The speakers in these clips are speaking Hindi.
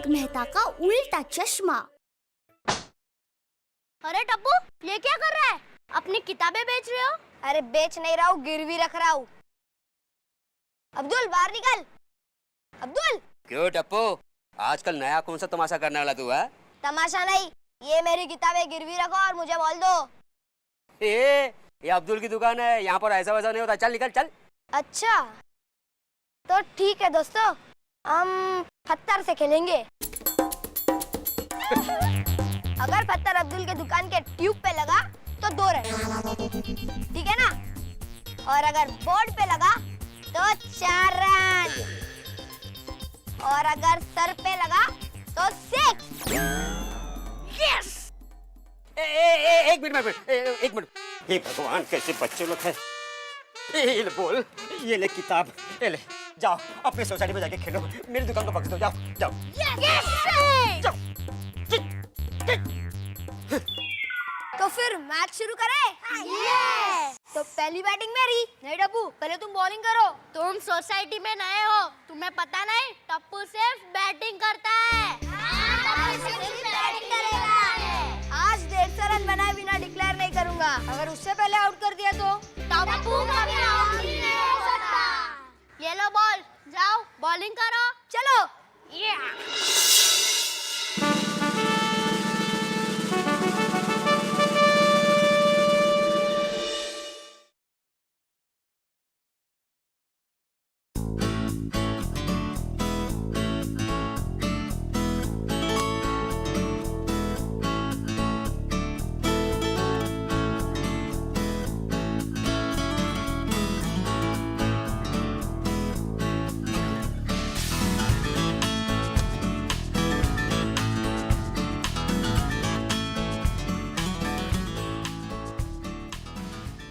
तारक मेहता का उल्टा चश्मा। अरे टप्पू, ये क्या कर रहा है? अपनी किताबें बेच रहे हो? अरे बेच नहीं रहा हूँ, गिरवी रख रहा हूँ। अब्दुल बाहर निकल। अब्दुल। क्यों टप्पू, आजकल नया कौन सा तमाशा करने वाला तू है? तमाशा नहीं, ये मेरी किताबें गिरवी रखो और मुझे बोल दो। ये अब्दुल की दुकान है, यहाँ पर ऐसा वैसा नहीं होता। चल निकल चल। अच्छा तो ठीक है दोस्तों, हम पत्थर से खेलेंगे। अगर पत्थर अब्दुल के दुकान के ट्यूब पे लगा तो 2 रन, ठीक है ना? और अगर बोर्ड पे लगा तो 4 रन, और अगर सर पे लगा तो 6। यस! एक मिनट। हे भगवान, कैसे बच्चे लोग हैं। ये ले बोल, ये ले किताब, ये ले। जाओ अपने सोसाइटी में जाके खेलो, मेरी दुकान को बख्श दो। जाओ। तो फिर मैच शुरू करें? तो पहली बैटिंग मेरी। नहीं टप्पू, पहले तुम बॉलिंग करो। तुम सोसाइटी में नए हो, तुम्हें पता नहीं? टप्पू सिर्फ बैटिंग करता है। आज 150 रन बनाए बिना डिक्लेयर नहीं करूंगा। अगर उससे पहले आउट कर दिया तो टप्पू कभी आउट ही नहीं हो सकता। ये लो बॉल, जाओ बॉलिंग करो। चलो।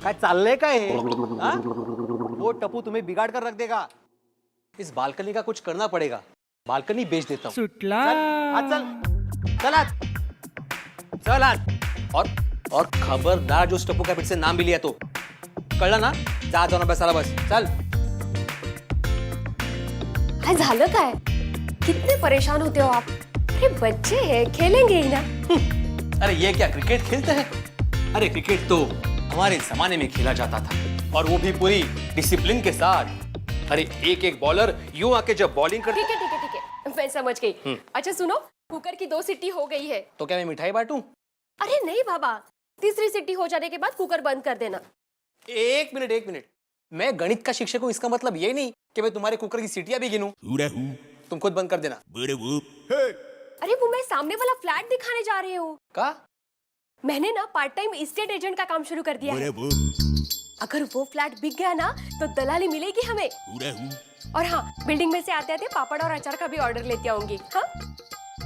काय चाललंय काय हे? हा? वो टप्पू तुम्हें बिगाड़ कर रख देगा। इस बालकनी का कुछ करना पड़ेगा। बालकनी बेच देता हूँ। सुटला। चल आज। और खबरदार जो उस टप्पू का फिर से नाम भी लिया तो कळलं ना? जा जाऊन बसायला बस। चल। काय झालं काय? कितने परेशान होते हो आप? अरे बच्चे हैं, खेलेंगे ही ना। अरे ये क्या क्रिकेट खेलते हैं? अरे क्रिकेट तो हमारे जमाने में खेला जाता था, और वो भी पूरी डिसिप्लिन के साथ। अरे एक बॉलर यूं आके जब बॉलिंग करते। ठीक है, मैं समझ गई। अच्छा सुनो, कुकर की 2 सीटी हो गई है। तो क्या मैं मिठाई बांटूं? अरे नहीं बाबा, 3री सीटी हो जाने के बाद कुकर बंद कर देना। एक मिनट। मैं गणित का शिक्षक हूँ, इसका मतलब ये नहीं कि मैं तुम्हारे कुकर की सीटियां भी गिनूं। तुम खुद बंद कर देना। अरे वो मैं सामने वाला फ्लैट दिखाने जा रही हूँ। का? मैंने ना पार्ट टाइम एस्टेट एजेंट का काम शुरू कर दिया है। अगर वो फ्लैट बिक गया ना तो दलाली मिलेगी हमें। और हाँ, बिल्डिंग में से आते आते पापड़ और अचार का भी ऑर्डर लेती आऊंगी। हाँ?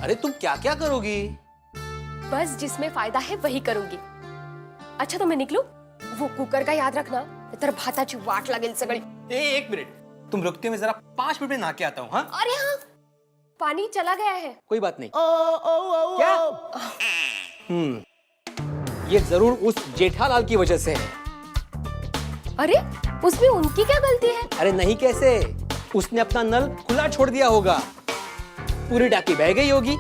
अरे तुम क्या क्या करोगी? बस जिसमें फायदा है वही करूंगी। अच्छा तो मैं निकलूं? वो कुकर का याद रखना, तर भाताची वाट लागेल सगळी। एक मिनट, तुम रुकते हो, मैं जरा 5 मिनट में नहा के आता हूँ। हाँ? अरे हाँ, पानी चला गया है। कोई बात नहीं। क्या? ये जरूर उस जेठालाल की वजह से है। अरे उसमें उनकी क्या गलती है? अरे नहीं कैसे, उसने अपना नल खुला छोड़ दिया होगा, पूरी डाकी बह गई होगी।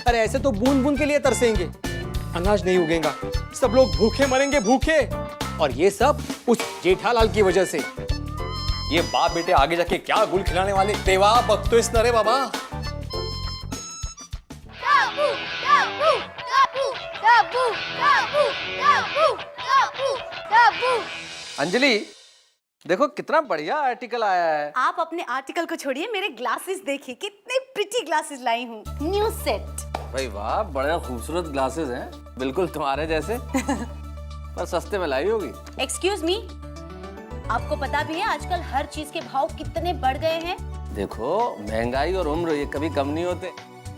अरे ऐसे तो बूंद बूंद के लिए तरसेंगे, अनाज नहीं उगेगा, सब लोग भूखे मरेंगे, भूखे। और ये सब उस जेठालाल की वजह से। ये बाप बेटे आगे जाके क्या गुल खिलाने वाले, देवा बख्तो इस नरे बाबा। अंजलि, देखो कितना बढ़िया आर्टिकल आया है। आप अपने आर्टिकल को छोड़िए, मेरे ग्लासेस देखिए, कितने प्रिटी ग्लासेस लाई हूँ। New set. भाई वाह, बड़े खूबसूरत ग्लासेस हैं, बिल्कुल तुम्हारे जैसे। पर सस्ते में लाई होगी। एक्सक्यूज मी, आपको पता भी है आजकल हर चीज के भाव कितने बढ़ गए हैं? देखो महंगाई और उम्र ये कभी कम नहीं होते।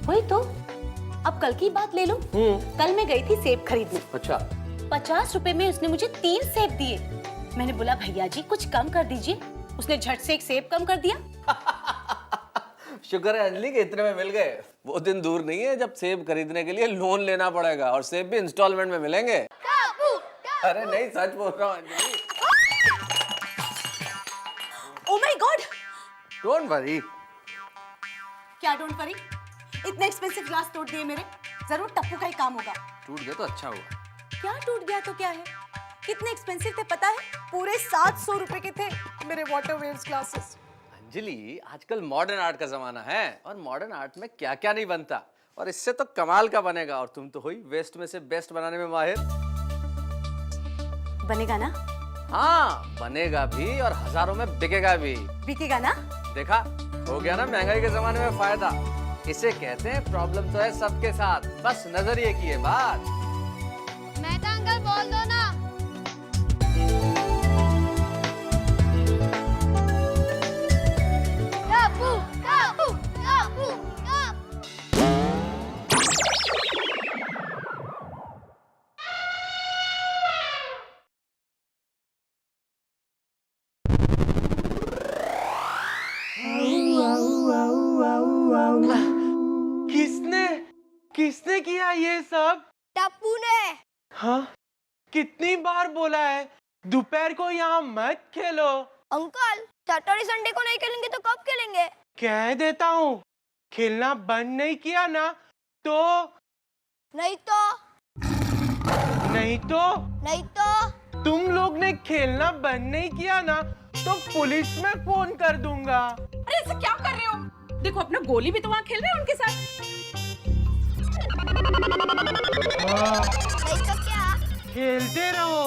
वही तो। अब कल की बात ले लो। कल मैं गई थी सेब खरीदने। अच्छा। 50 रुपए में उसने मुझे 3 सेब दिए। मैंने बोला भैया जी कुछ कम कर दीजिए, उसने झट से 1 सेब कम कर दिया। शुक्र है अंजलि के इतने में मिल गए। वो दिन दूर नहीं है जब सेब खरीदने के लिए लोन लेना पड़ेगा, और सेब भी इंस्टॉलमेंट में मिलेंगे। अरे नहीं, सच बोल रहा हूँ Anjali. Oh my God. Don't worry. क्या डोंट वरी? इतने एक्सपेंसिव ग्लास तोड़ दिए मेरे। जरूर टप्पू का ही काम होगा। टूट गया तो अच्छा हुआ। क्या टूट गया तो क्या है? कितने एक्सपेंसिव थे पता है? पूरे 700 रुपए के थे मेरे वाटर वेव्स ग्लासेस। अंजलि, आजकल मॉडर्न आर्ट का जमाना है और मॉडर्न आर्ट में क्या क्या नहीं बनता, और इससे तो कमाल का बनेगा। और तुम तो हुई वेस्ट में से बेस्ट बनाने में माहिर। बनेगा ना? हाँ, बनेगा भी और हजारों में बिकेगा भी। बिकेगा ना? देखा, हो गया ना महंगाई के जमाने में फायदा। इसे कहते हैं प्रॉब्लम तो है सबके साथ, बस नजरिए की है बात। मेहता अंकल बोल दो ना। टप्पू टप्पू टप्पू टप्पू। किसने किसने किया ये सब? टप्पू ने। हाँ, कितनी बार बोला है दोपहर को यहाँ मत खेलो। अंकल, सैटरडे संडे को नहीं खेलेंगे तो कब खेलेंगे? कह देता हूँ, खेलना बंद नहीं किया ना तो नहीं तो नहीं तो नहीं तो तुम लोग ने खेलना बंद नहीं किया ना तो पुलिस में फोन कर दूंगा। अरे ऐसे क्या कर रहे हो? देखो अपना गोली भी तो वहाँ खेल रहे हैं उनके साथ। नहीं तो क्या? खेलते रहो,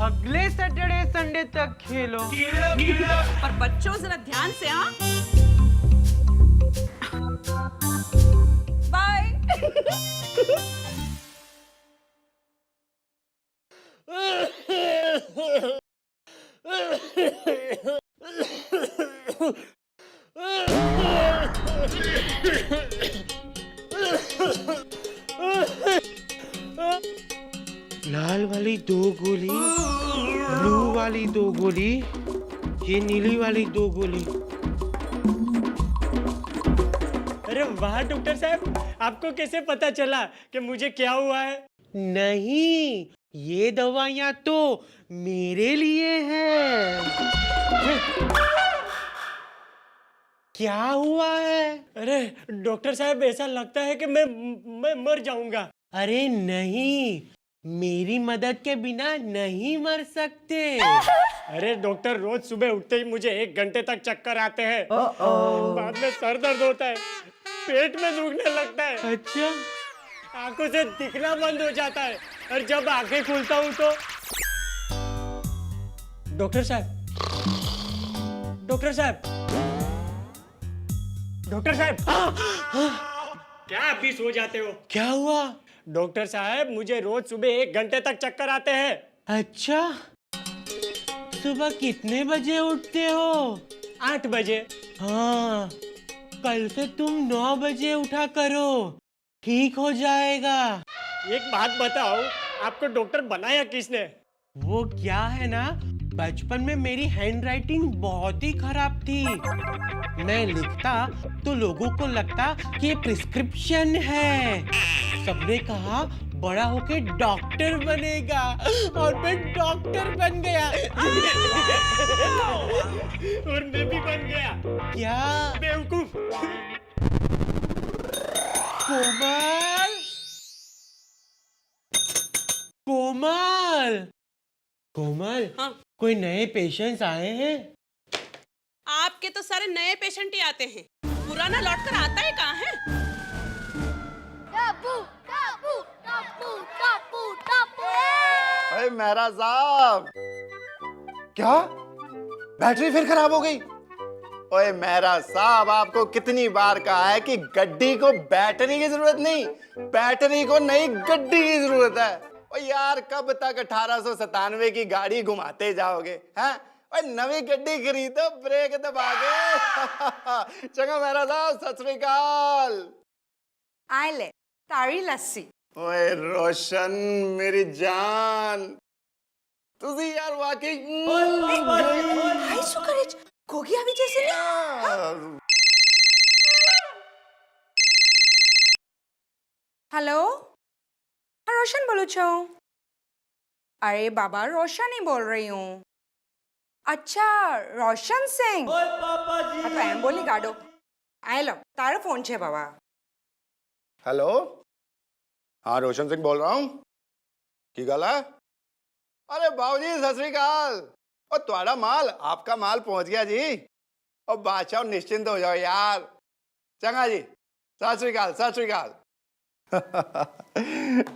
अगले सैटरडे संडे तक खेलो। पर बच्चों जरा ध्यान से। हाँ, बाय। लाल वाली 2 गोली, ब्लू वाली 2 गोली, ये नीली वाली 2 गोली। अरे वाह डॉक्टर साहब, आपको कैसे पता चला कि मुझे क्या हुआ है? नहीं, ये दवाइयाँ तो मेरे लिए हैं। क्या हुआ है? अरे डॉक्टर साहब, ऐसा लगता है कि मैं मर जाऊंगा। अरे नहीं, मेरी मदद के बिना नहीं मर सकते। अरे डॉक्टर, रोज सुबह उठते ही मुझे 1 घंटे तक चक्कर आते हैं। बाद में सर दर्द होता है, पेट में दुखने लगता है। अच्छा, आंखों से दिखना बंद हो जाता है और जब आंखें खुलता हूँ तो डॉक्टर साहब, डॉक्टर साहब, डॉक्टर साहब, क्या आप भी सो जाते हो? क्या हुआ? डॉक्टर साहब, मुझे रोज सुबह 1 घंटे तक चक्कर आते हैं। अच्छा, सुबह कितने बजे उठते हो? 8 बजे। हाँ, कल से तुम 9 बजे उठा करो, ठीक हो जाएगा। एक बात बताओ, आपको डॉक्टर बनाया किसने? वो क्या है ना, बचपन में मेरी हैंडराइटिंग बहुत ही खराब थी। मैं लिखता तो लोगों को लगता कि ये प्रिस्क्रिप्शन है। सबने कहा बड़ा होके डॉक्टर बनेगा और मैं डॉक्टर बन गया। और मैं भी बन गया। क्या बेवकूफ। कोमल, कोमल, कोमल। हाँ? कोई नए पेशेंट्स आए हैं? आपके तो सारे नए पेशेंट ही आते हैं, पुराना लौट कर आता है कहाँ है? टप्पू टप्पू टप्पू टप्पू टप्पू। अरे मेहरा साहब, क्या बैटरी फिर खराब हो गई? ओए मेहरा साहब, आपको कितनी बार कहा है कि गड्डी को बैटरी की जरूरत नहीं, बैटरी को नई गड्डी की जरूरत है। ओ यार, कब तक 1897 की गाड़ी घुमाते जाओगे? हैं? ओए नवी गड्डी खरीदो, ब्रेक दबा के। चंगा मेहरा साहब, सत श्री अकाल। आए ले तारी लस्सी। ओए रोशन मेरी जान, तुझी यार वाकई हाय सुकरेज, गोगी अभी जैसे नहीं। हेलो, हाँ रोशन बोलूँ छो। अरे बाबा, रोशन ही बोल रही हूँ। अच्छा, रोशन सिंह। हाँ तो एम बोली गाडो। आए लो, तारो फोन छे बाबा। हेलो, हाँ रोशन सिंह बोल रहा हूँ। की गल है? अरे बाबूजी सत श्री अकाल। और तुम्हारा माल, आपका माल पहुंच गया जी। और बादशाह निश्चिंत हो जाओ यार। चंगा जी, सत श्री अकाल, सत श्री अकाल।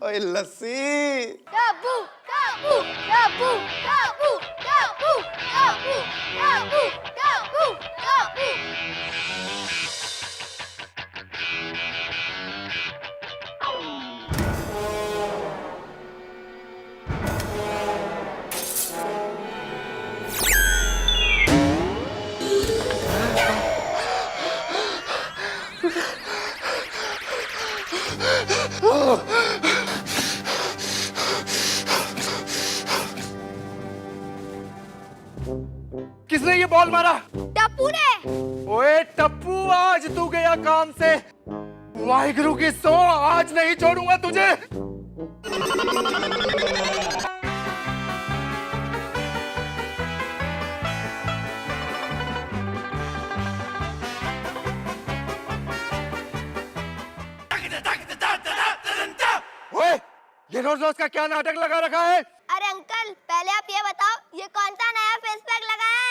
ओए लस्सी। टप्पू टप्पू टप्पू टप्पू टप्पू टप्पू टप्पू टप्पू टप्पू। किसने ये बॉल मारा? टप्पू ने। ओए टप्पू, आज तू गया काम से। वाहिगुरु की सौ, आज नहीं छोड़ूंगा तुझे। ओए, ये रोज रोज का क्या नाटक लगा रखा है? अरे अंकल, पहले आप ये बताओ, ये कौन सा नया फेस पैक लगाया है?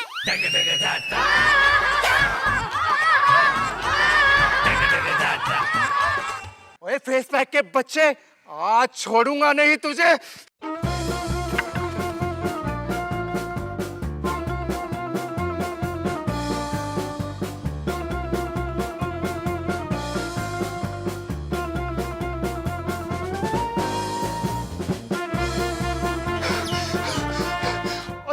ओए फेस पैक के बच्चे, आज छोड़ूंगा नहीं तुझे।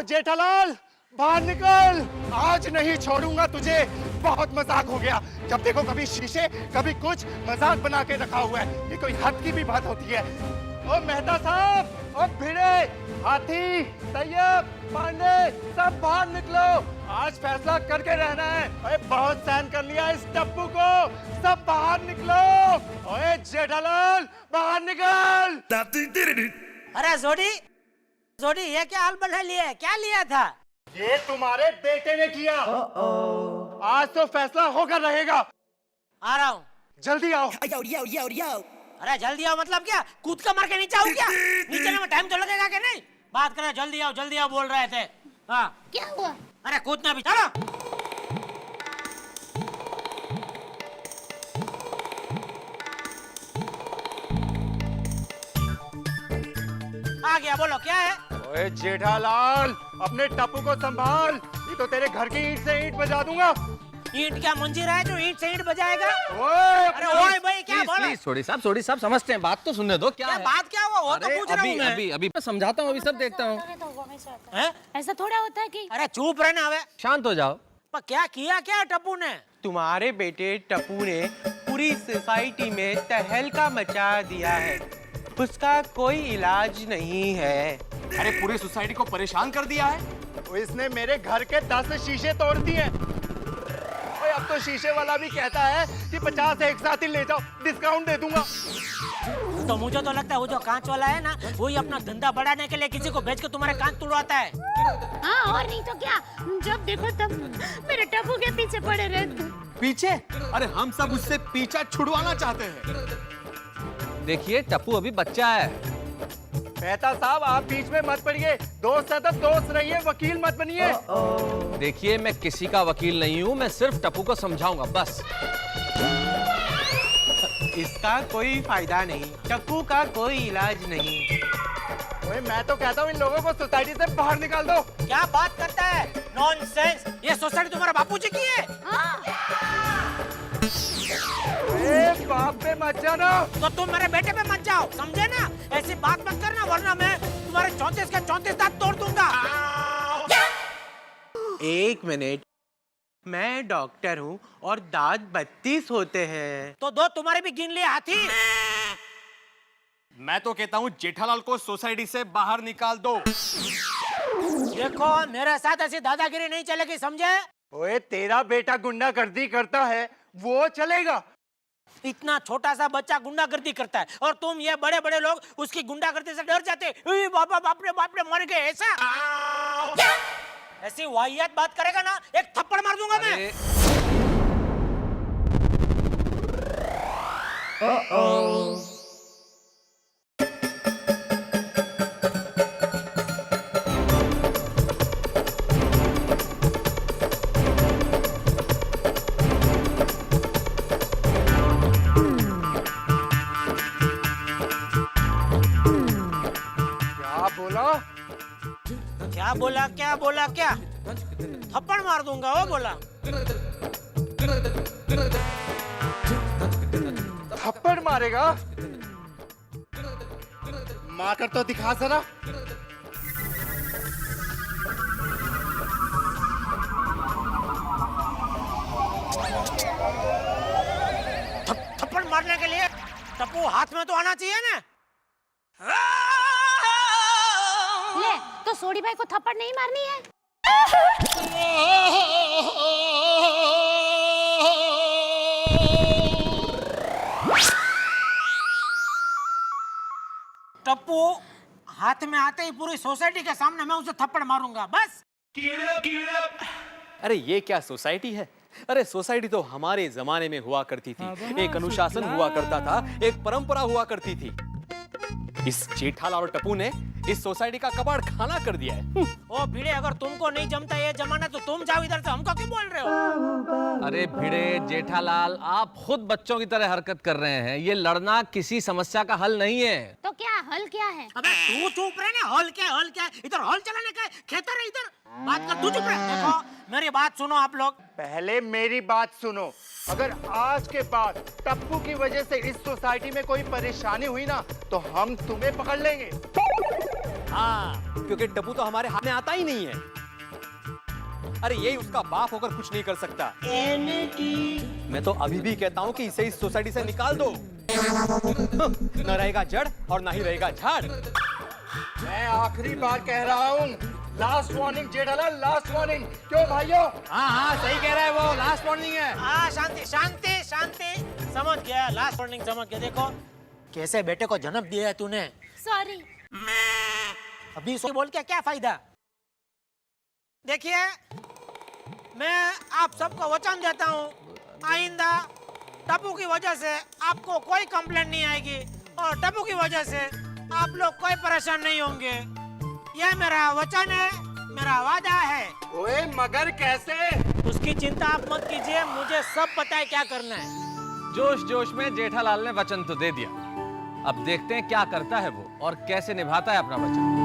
जेठालाल बाहर निकल, आज नहीं छोड़ूंगा तुझे। बहुत मजाक हो गया, जब देखो कभी शीशे कभी कुछ, मजाक बना के रखा हुआ है। ये कोई हद की भी बात होती है। ओ मेहता साहब, ओ भिड़े, हाथी, तैयब, पांडे, सब बाहर निकलो। आज फैसला करके रहना है। ओए बहुत सहन कर लिया इस टप्पू को, सब बाहर निकलो। ओए जेठालाल बाहर निकल। अरे जोड़ी जोड़ी, ये क्या हाल बना लिया है? क्या लिया था? ये तुम्हारे बेटे ने किया। आज तो फैसला होकर रहेगा। आ रहा हूँ। जल्दी आओ। अरे जल्दी आओ मतलब क्या? कूद का मार के नीचे आओ क्या? नीचे में टाइम तो लगेगा कि नहीं? बात करें, जल्दी आओ बोल रहे थे। हाँ क्या हुआ? अरे कूदना भी, चलो। आ गया, बोलो क्या है? ओए जेठालाल, अपने टप्पू को संभाल, ये तो तेरे घर की ईंट से ईंट बजा दूंगा। ईंट क्या मंजीर है जो ईंट से ईंट बजाएगा? ओए अरे ओए भाई, क्या बोला? सोडी साहब समझते हैं, बात तो सुनने दो। क्या है? बात क्या हुआ? वो तो पूछ रहा हूँ मैं। अभी मैं समझाता हूँ, अभी सब देखता हूँ। ऐसा थोड़ा होता है कि अरे चुप रहना हवे। शांत हो जाओ। पर क्या किया क्या टप्पू ने? तुम्हारे बेटे टप्पू ने पूरी सोसाइटी में तहलका मचा दिया है। उसका कोई इलाज नहीं है। अरे पूरी सोसाइटी को परेशान कर दिया है। तो इसने मेरे घर के 10 शीशे तोड़ दिए। ओए अब तो शीशे वाला भी कहता है कि 50 एक साथ ही ले जाओ, डिस्काउंट दे दूंगा। तो मुझे तो लगता है वो जो कांच वाला है ना, वही अपना धंधा बढ़ाने के लिए किसी को भेज के तुम्हारे कांच तुड़वाता है। हाँ, और नहीं तो क्या। जब देखो तब मेरे टप्पू के पीछे पड़े रहते। पीछे? अरे हम सब उससे पीछा छुड़वाना चाहते हैं। देखिए टप्पू अभी बच्चा है। मेहता साहब, आप बीच में मत पड़िए। दोस्त है तो दोस्त रहिए, वकील मत बनिए। देखिए मैं किसी का वकील नहीं हूँ, मैं सिर्फ टप्पू को समझाऊंगा बस। इसका कोई फायदा नहीं, टप्पू का कोई इलाज नहीं। ओए मैं तो कहता हूँ इन लोगों को सोसाइटी से बाहर निकाल दो। क्या बात करता है? नॉनसेंस। ये सोसाइटी तुम्हारा बापूजी की है? ए, बाप पे मत जाना। तो तुम मेरे बेटे पे मत जाओ, समझे ना? ऐसी बात मत करना, वरना मैं तुम्हारे 34 के 34 दांत तोड़ दूंगा। एक मिनट, मैं डॉक्टर हूँ और दांत 32 होते हैं। तो दो तुम्हारे भी गिन लिए हाथी। मैं तो कहता हूँ जेठालाल को सोसाइटी से बाहर निकाल दो। देखो मेरे साथ ऐसी दादागिरी नहीं चलेगी, समझे? ओए तेरा बेटा गुंडागर्दी करता है, वो चलेगा? इतना छोटा सा बच्चा गुंडागर्दी करता है और तुम ये बड़े बड़े लोग उसकी गुंडागर्दी से डर जाते। बाबा बाप रे मर गए ऐसा। ऐसी वाहियात बात करेगा ना, एक थप्पड़ मार दूंगा मैं। क्या बोला? क्या बोला क्या? थप्पड़ मार दूंगा वो बोला। थप्पड़ मारेगा? मार कर तो दिखा जरा। थप्पड़ मारने के लिए टप्पू हाथ में तो आना चाहिए ना। ले तो सोडी भाई को थप्पड़ नहीं मारनी है? टप्पू हाथ में आते ही पूरी सोसाइटी के सामने मैं उसे थप्पड़ मारूंगा बस। अरे ये क्या सोसाइटी है? अरे सोसाइटी तो हमारे जमाने में हुआ करती थी। एक अनुशासन हुआ करता था, एक परंपरा हुआ करती थी। इस जेठालाल और टप्पू ने इस सोसाइटी का कबाड़ खाना कर दिया है। ओ भिड़े, अगर तुमको नहीं जमता ये जमाना तो तुम जाओ इधर से, हमको क्यों बोल रहे हो? अरे भिड़े जेठालाल, आप खुद बच्चों की तरह हरकत कर रहे हैं। ये लड़ना किसी समस्या का हल नहीं है। तो क्या हल क्या है? अबे तू चुप रहे ना। हॉल क्या इधर हॉल चलाने का खेतर है इधर बात कर। तू चुप रहे। देखो मेरी बात सुनो आप लोग। पहले मेरी बात सुनो। अगर आज के बाद टप्पू की वजह से इस सोसाइटी में कोई परेशानी हुई ना तो हम तुम्हें पकड़ लेंगे। हाँ, क्योंकि टप्पू तो हमारे हाथ में आता ही नहीं है। अरे यही उसका बाप होकर कुछ नहीं कर सकता। मैं तो अभी भी कहता हूँ कि इसे इस सोसाइटी से निकाल दो। न रहेगा जड़ और ना ही रहेगा झाड़। मैं आखिरी बार कह रहा हूँ, last warning Jethalal, last warning. क्यों भाइयों? हाँ सही कह रहा है वो, लास्ट वार्निंग है। हाँ शांति शांति शांति, समझ गया। लास्ट वार्निंग समझ गया। देखो कैसे बेटे को जन्म दिया है तूने। सॉरी। अभी सॉरी बोल के क्या फायदा? देखिए मैं आप सबको वचन देता हूँ, आइंदा टप्पू की वजह से आपको कोई कंप्लेंट नहीं आएगी और टप्पू की वजह से आप लोग कोई परेशान नहीं होंगे। यह मेरा वचन है, मेरा वादा है। ओए मगर कैसे? उसकी चिंता आप मत कीजिए, मुझे सब पता है क्या करना है। जोश जोश में जेठालाल ने वचन तो दे दिया, अब देखते हैं क्या करता है वो और कैसे निभाता है अपना वचन।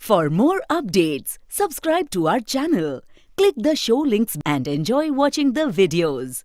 For more updates, subscribe to our channel, click the show links and enjoy watching the videos.